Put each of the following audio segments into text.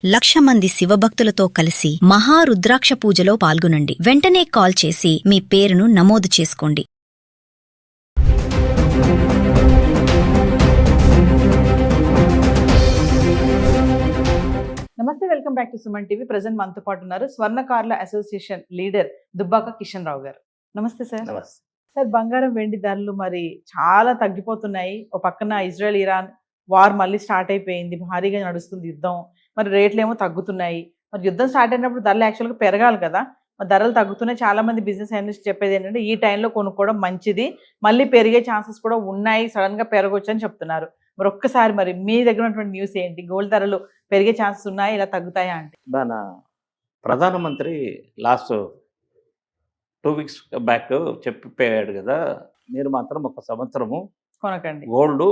1,00,000 మంది శివభక్తులతో కలిసి మహారుద్రాక్ష పూజలో పాల్గొనండి. వెంటనే కాల్ చేసి మీ పేరును నమోదు చేసుకోండి. నమస్తే, welcome back to Suman TV. Present మనతో పాటు ఉన్నారు స్వర్ణకారుల అసోసియేషన్ లీడర్ దుబ్బాక కిషన్ రావు గారు. నమస్తే సార్. నమస్తే. సార్, బంగారం వెండి ధరలు మరి చాలా తగ్గిపోతున్నాయి. ఒక పక్కన ఇజ్రాయెల్ ఇరాన్ వార్ మళ్ళీ స్టార్ట్ అయిపోయింది, భారీగా నడుస్తుంది యుద్ధం. మరి రేట్లు ఏమో తగ్గుతున్నాయి. మరి యుద్ధం స్టార్ట్ అయినప్పుడు ధరలు యాక్చువల్గా పెరగాలి కదా, మరి ధరలు తగ్గుతున్నాయి. చాలా మంది బిజినెస్ అనలిస్ట్ చెప్పేది ఏంటంటే ఈ టైంలో కొనుక్కోవడం మంచిది, మళ్ళీ పెరిగే ఛాన్సెస్ కూడా ఉన్నాయి, సడన్ గా పెరగొచ్చు అని చెప్తున్నారు. మరి ఒక్కసారి మరి మీ దగ్గర ఉన్నటువంటి న్యూస్ ఏంటి? గోల్డ్ ధరలు పెరిగే ఛాన్సెస్ ఉన్నాయా, ఇలా తగ్గుతాయా అంటే? మన ప్రధానమంత్రి లాస్ట్ 2 వీక్స్ బ్యాక్ చెప్పిపోయాడు కదా, మీరు మాత్రం ఒక సంవత్సరము కొనకండి, గోల్డ్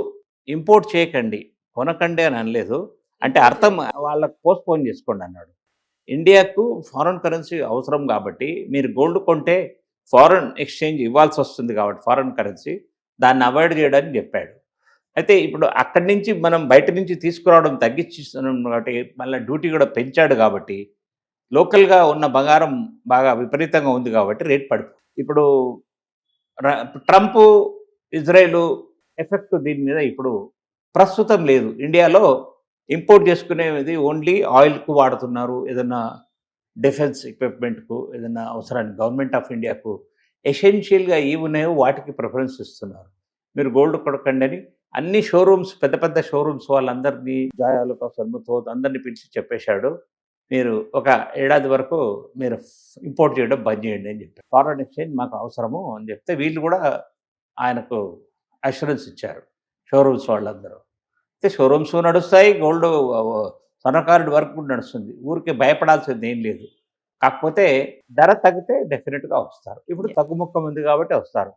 ఇంపోర్ట్ చేయకండి, కొనకండి అని అనలేదు. అంటే అర్థం వాళ్ళకు పోస్ట్పోన్ చేసుకోండి అన్నాడు. ఇండియాకు ఫారెన్ కరెన్సీ అవసరం కాబట్టి మీరు గోల్డ్ కొంటే ఫారెన్ ఎక్స్చేంజ్ ఇవ్వాల్సి వస్తుంది కాబట్టి ఫారెన్ కరెన్సీ దాన్ని అవాయిడ్ చేయడానికి చెప్పాడు. అయితే ఇప్పుడు అక్కడి నుంచి మనం బయట నుంచి తీసుకురావడం తగ్గించిస్తున్నాం కాబట్టి మళ్ళీ డ్యూటీ కూడా పెంచాడు కాబట్టి లోకల్గా ఉన్న బంగారం బాగా విపరీతంగా ఉంది కాబట్టి రేట్ పడుతుంది. ఇప్పుడు ట్రంప్ ఇజ్రాయెల్ ఎఫెక్ట్ దీని మీద ఇప్పుడు ప్రస్తుతం లేదు. ఇండియాలో ఇంపోర్ట్ చేసుకునేది ఓన్లీ ఆయిల్కు వాడుతున్నారు, ఏదైనా డిఫెన్స్ ఎక్విప్మెంట్కు, ఏదైనా అవసరానికి గవర్నమెంట్ ఆఫ్ ఇండియాకు ఎసెన్షియల్గా ఇవి ఉన్నాయో వాటికి ప్రిఫరెన్స్ ఇస్తున్నారు. మీరు గోల్డ్ కొనకండి అని అన్ని షోరూమ్స్, పెద్ద పెద్ద షోరూమ్స్ వాళ్ళందరినీ జాయాలు సన్ముతో అందరినీ పిలిచి చెప్పేశాడు, మీరు ఒక ఏడాది వరకు మీరు ఇంపోర్ట్ చేయడం బంద్ చేయండి అని చెప్పారు. ఫారెన్ ఎక్స్చేంజ్ మాకు అవసరము అని చెప్తే వీళ్ళు కూడా ఆయనకు అష్యూరెన్స్ ఇచ్చారు, షోరూమ్స్ వాళ్ళందరూ. అయితే షోరూమ్స్ నడుస్తాయి, గోల్డ్ స్వర్ణకారుడి వరకు నడుస్తుంది, ఊరికే భయపడాల్సింది ఏం లేదు. కాకపోతే ధర తగ్గితే డెఫినెట్గా వస్తారు. ఇప్పుడు తగ్గుముఖం ఉంది కాబట్టి వస్తారు.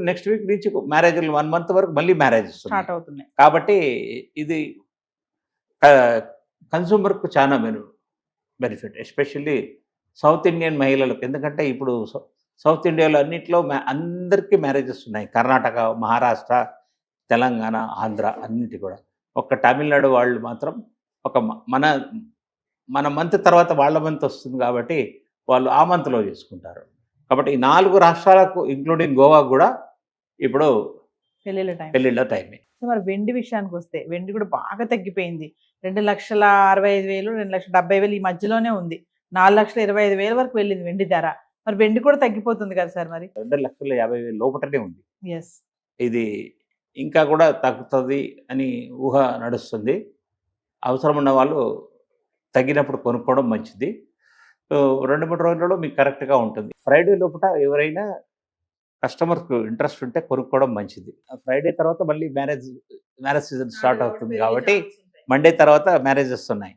నెక్స్ట్ వీక్ నుంచి మ్యారేజ్లు 1 మంత్ వరకు మళ్ళీ మ్యారేజ్ స్టార్ట్ అవుతున్నాయి కాబట్టి ఇది కన్సూమర్కు చాలా బెనిఫిట్, ఎస్పెషల్లీ సౌత్ ఇండియన్ మహిళలకు. ఎందుకంటే ఇప్పుడు సౌత్ ఇండియాలో అన్నింటిలో అందరికీ మ్యారేజెస్ ఉన్నాయి. కర్ణాటక, మహారాష్ట్ర, తెలంగాణ, ఆంధ్ర అన్నింటి కూడా. ఒక్క తమిళనాడు వాళ్ళు మాత్రం ఒక మన మంత్ తర్వాత వాళ్ళ మంత్ వస్తుంది కాబట్టి వాళ్ళు ఆ మంత్లో చేసుకుంటారు. కాబట్టి ఈ 4 రాష్ట్రాలకు ఇంక్లూడింగ్ గోవా కూడా ఇప్పుడు పెళ్ళిళ్ళ టైమే. మరి వెండి విషయానికి వస్తే వెండి కూడా బాగా తగ్గిపోయింది. 2,65,000, 2,70,000 ఈ మధ్యలోనే ఉంది. 4,25,000 వరకు వెళ్ళింది వెండి ధర. మరి వెండి కూడా తగ్గిపోతుంది కదా సార్? మరి 2,50,000 లోపటనే ఉంది. ఎస్, ఇది ఇంకా కూడా తగ్గుతుంది అని ఊహ నడుస్తుంది. అవసరం ఉన్న వాళ్ళు తగ్గినప్పుడు కొనుక్కోవడం మంచిది. 2-3 రోజులలో మీకు కరెక్ట్గా ఉంటుంది. ఫ్రైడే లోపల ఎవరైనా కస్టమర్కు ఇంట్రెస్ట్ ఉంటే కొనుక్కోవడం మంచిది. ఫ్రైడే తర్వాత మళ్ళీ మ్యారేజ్ సీజన్ స్టార్ట్ అవుతుంది కాబట్టి మండే తర్వాత మ్యారేజెస్ ఉన్నాయి.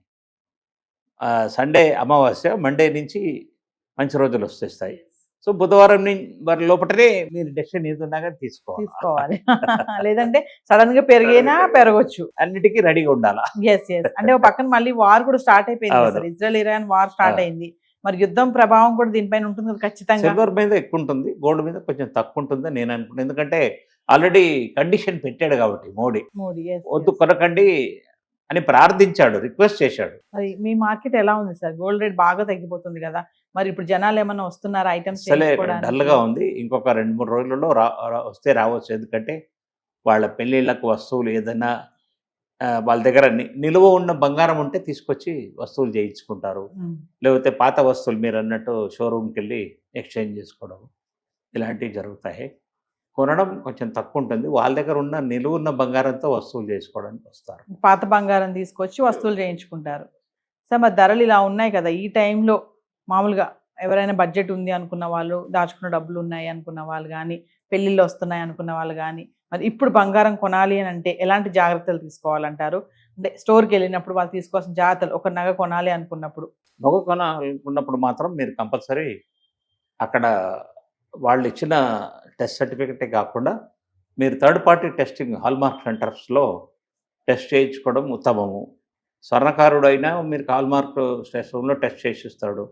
సండే అమావాస్య, మండే నుంచి మంచి రోజులు వచ్చేస్తాయి. సో బుధవారం నుంచి లోపలనే మీరు డెసిషన్ ఏదున్నా కానీ తీసుకోవాలి. లేదంటే సడన్ గా పెరిగినా పెరగొచ్చు. అన్నిటికీ రెడీగా ఉండాలా. ఎస్ ఎస్ అంటే ఒక పక్కన మళ్ళీ వార్ కూడా స్టార్ట్ అయిపోయింది. ఇజ్రాయెల్ ఇరాన్ వార్ స్టార్ట్ అయింది. మరి యుద్ధం ప్రభావం కూడా దీనిపైన ఉంటుంది కదా ఖచ్చితంగా. సిల్వర్ మీద ఎక్కువ ఉంటుంది, గోల్డ్ మీద కొంచెం తక్కువ ఉంటుంది నేను అనుకుంటున్నాను. ఎందుకంటే ఆల్రెడీ కండిషన్ పెట్టాడు కాబట్టి మోడీ వద్దు కొనకండి అని ప్రార్థించాడు, రిక్వెస్ట్ చేశాడు. మరి మీ మార్కెట్ ఎలా ఉంది సార్? గోల్డ్ రేట్ బాగా తగ్గిపోతుంది కదా, మరి ఇప్పుడు జనాలు ఏమన్నా వస్తున్నారు ఐటమ్స్? డల్గా ఉంది. ఇంకొక 2-3 రోజులలో వస్తే రావచ్చు. ఎందుకంటే వాళ్ళ పెళ్ళిళ్ళకు వస్తువులు ఏదైనా వాళ్ళ దగ్గర నిలువ ఉన్న బంగారం ఉంటే తీసుకొచ్చి వస్తువులు చేయించుకుంటారు. లేకపోతే పాత వస్తువులు మీరు అన్నట్టు షోరూమ్కి వెళ్ళి ఎక్స్చేంజ్ చేసుకోవడం ఇలాంటివి జరుగుతాయి. కొనడం కొంచెం తక్కువ ఉంటుంది. వాళ్ళ దగ్గర ఉన్న నిలువ ఉన్న బంగారంతో వస్తువులు చేసుకోవడానికి వస్తారు. పాత బంగారం తీసుకొచ్చి వస్తువులు చేయించుకుంటారు. సార్, మరి ధరలు ఇలా ఉన్నాయి కదా, ఈ టైంలో మామూలుగా ఎవరైనా బడ్జెట్ ఉంది అనుకున్న వాళ్ళు, దాచుకున్న డబ్బులు ఉన్నాయి అనుకున్న వాళ్ళు కానీ, పెళ్ళిళ్ళు వస్తున్నాయి అనుకున్న వాళ్ళు కానీ, మరి ఇప్పుడు బంగారం కొనాలి అని అంటే ఎలాంటి జాగ్రత్తలు తీసుకోవాలంటారు? అంటే స్టోర్కి వెళ్ళినప్పుడు వాళ్ళు తీసుకోవాల్సిన జాగ్రత్తలు, ఒక నగ కొనాలి అనుకున్నప్పుడు. నగ కొనాలనుకున్నప్పుడు మాత్రం మీరు కంపల్సరీ అక్కడ వాళ్ళు ఇచ్చిన టెస్ట్ సర్టిఫికెటే కాకుండా మీరు థర్డ్ పార్టీ టెస్టింగ్ హాల్మార్క్ సెంటర్స్లో టెస్ట్ చేయించుకోవడం ఉత్తమము. స్వర్ణకారుడు అయినా మీరు హాల్మార్క్ రూమ్లో టెస్ట్ చేసిస్తాడు.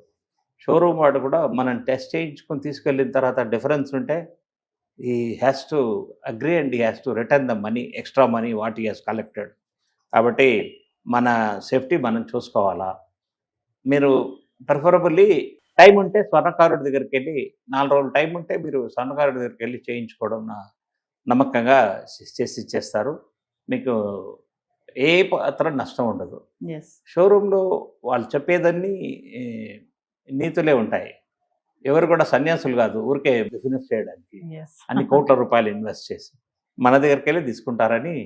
షోరూమ్ వాడు కూడా మనం టెస్ట్ చేయించుకొని తీసుకెళ్ళిన తర్వాత డిఫరెన్స్ ఉంటే he has to agree and he has to return the money, extra money what he has collected. కాబట్టి మన సేఫ్టీ మనం చూసుకోవాలా. మీరు ప్రిఫరబుల్లీ టైం ఉంటే స్వర్ణకారుడి దగ్గరికి వెళ్ళి 4 రోజులు టైం ఉంటే మీరు స్వర్ణకారుడి దగ్గరికి వెళ్ళి చేయించుకోవడం నమ్మకంగా చేసి ఇచ్చేస్తారు. మీకు ఏ మాత్రం నష్టం ఉండదు. ఎస్. షోరూంలో వాళ్ళు చెప్పేదన్నీ ఈ, నీతులే ఉంటాయి. ఎవరు కూడా సన్యాసులు కాదు ఊరికే బిజినెస్ చేయడానికి ఎస్. అన్ని కోట్ల రూపాయలు ఇన్వెస్ట్ చేసి మన దగ్గరికి వెళ్ళి తీసుకుంటారని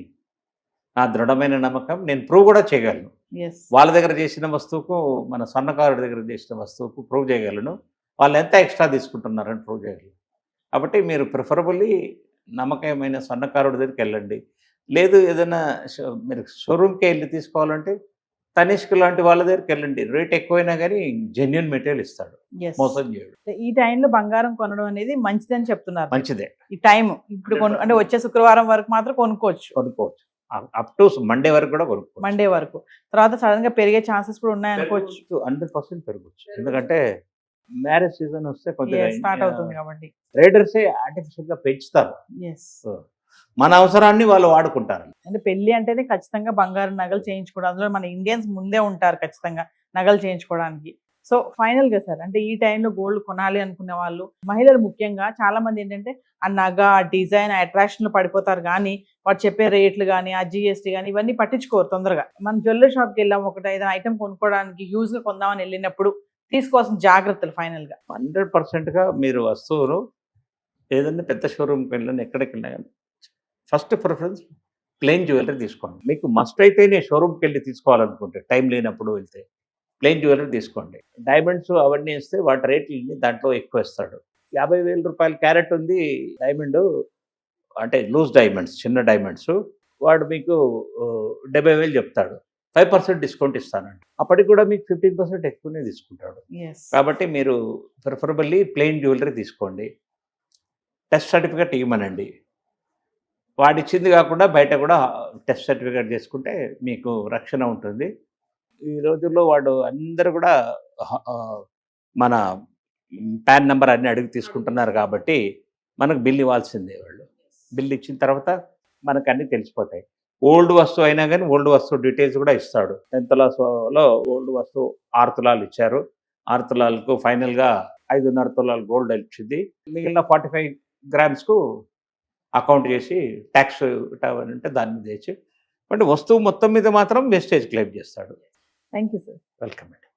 నా దృఢమైన నమ్మకం. నేను ప్రూవ్ కూడా చేయగలను. ఎస్. వాళ్ళ దగ్గర చేసిన వస్తువుకు మన స్వర్ణకారుడి దగ్గర చేసిన వస్తువుకు ప్రూవ్ చేయగలను. వాళ్ళు ఎంత ఎక్స్ట్రా తీసుకుంటున్నారని ప్రూవ్ చేయగలను. కాబట్టి మీరు ప్రిఫరబుల్లీ నమ్మకమైన స్వర్ణకారుడి దగ్గరికి వెళ్ళండి. లేదు ఏదైనా మీరు షోరూమ్కి వెళ్ళి తీసుకోవాలంటే తనిష్క్ లాంటి వాళ్ళ దగ్గరికి వెళ్ళండి. రేట్ ఎక్కువైనా కానీ జెన్యున్ మెటీరియల్ ఇస్తాడు, ఎస్. మోసం చేయడు. ఈ టైంలో బంగారం కొనడం అనేది మంచిదని చెప్తున్నారు. మంచిదే, ఈ టైం ఇప్పుడు అంటే వచ్చే శుక్రవారం వరకు మాత్రం కొనుక్కోవచ్చు. కొనుక్కోవచ్చు. అప్ టు మండే వరకు కూడా కొనుక్కోవచ్చు. మండే వరకు. తర్వాత సడన్ గా పెరిగే ఛాన్సెస్ కూడా ఉన్నాయనుకోవచ్చు. 100% పెరగచ్చు. ఎందుకంటే మ్యారేజ్ సీజన్ వస్తే కొంచెం స్టార్ట్ అవుతుంది కాబట్టి. ట్రేడర్సే ఆర్టిఫిషియల్ గా పెంచుతారు. ఎస్. మన అవసరాన్ని వాళ్ళు వాడుకుంటారు. అంటే పెళ్లి అంటేనే ఖచ్చితంగా బంగారు నగలు చేయించుకోవడం, అందులో మన ఇండియన్స్ ముందే ఉంటారు ఖచ్చితంగా నగలు చేయించుకోవడానికి. సో ఫైనల్ గా సార్, అంటే ఈ టైంలో గోల్డ్ కొనాలి అనుకునే వాళ్ళు, మహిళలు ముఖ్యంగా చాలా మంది ఏంటంటే ఆ నగ, ఆ డిజైన్, ఆ అట్రాక్షన్ లో పడిపోతారు కానీ వాడు చెప్పే రేట్లు కానీ ఆ జిఎస్టీ కానీ ఇవన్నీ పట్టించుకోరు తొందరగా. మనం జ్యువెలరీ షాప్కి వెళ్ళాం, ఒకటి ఏదైనా ఐటమ్ కొనుక్కోవడానికి యూజ్ గా కొందామని వెళ్ళినప్పుడు తీసుకోవాల్సిన జాగ్రత్తలు ఫైనల్ గా. 100%గా మీరు వస్తువులు ఏదైనా పెద్ద షోరూమ్కి వెళ్ళినా ఎక్కడికి వెళ్ళినా కానీ ఫస్ట్ ప్రిఫరెన్స్ ప్లెయిన్ జ్యువెలరీ తీసుకోండి. మీకు మస్ట్ అయితేనే షోరూమ్కి వెళ్ళి తీసుకోవాలనుకుంటే టైం లేనప్పుడు వెళ్తే ప్లెయిన్ జ్యువెలరీ తీసుకోండి. డైమండ్స్ అవన్నీ ఇస్తే వాటి రేట్లని దాంట్లో ఎక్కువ ఇస్తాడు. 50,000 రూపాయల క్యారెట్ ఉంది డైమండ్, అంటే లూజ్ డైమండ్స్, చిన్న డైమండ్స్, వాడు మీకు 70,000 చెప్తాడు. 5% డిస్కౌంట్ ఇస్తానంట. అప్పటికి కూడా మీకు 15% ఎక్కువనే తీసుకుంటాడు. ఎస్. కాబట్టి మీరు ప్రిఫరబుల్లీ ప్లెయిన్ జ్యువెలరీ తీసుకోండి. టెస్ట్ సర్టిఫికేట్ ఇవ్వమనండి. వాడిచ్చింది కాకుండా బయట కూడా టెస్ట్ సర్టిఫికేట్ చేసుకుంటే మీకు రక్షణ ఉంటుంది. ఈ రోజుల్లో వాడు అందరూ కూడా మన పాన్ నెంబర్ అన్ని అడిగి తీసుకుంటున్నారు కాబట్టి మనకు బిల్ ఇవ్వాల్సిందే. వాళ్ళు బిల్ ఇచ్చిన తర్వాత మనకు అన్నీ తెలిసిపోతాయి. ఓల్డ్ వస్తువు అయినా కానీ ఓల్డ్ వస్తువు డీటెయిల్స్ కూడా ఇస్తాడు. 10 తులాలో ఓల్డ్ వస్తువు 6 తులాలు ఇచ్చారు. 6 తులాలకు ఫైనల్గా 5.5 తులాలు గోల్డ్ వచ్చింది. మిగిలిన 45 గ్రామ్స్కు అకౌంట్ చేసి ట్యాక్స్ అంటే దాని మీద వేసి, అంటే వస్తువు మొత్తం మీద మాత్రం వేస్టేజ్ క్లెయిమ్ చేస్తాడు. Thank you sir. వెల్కమ్ అండి.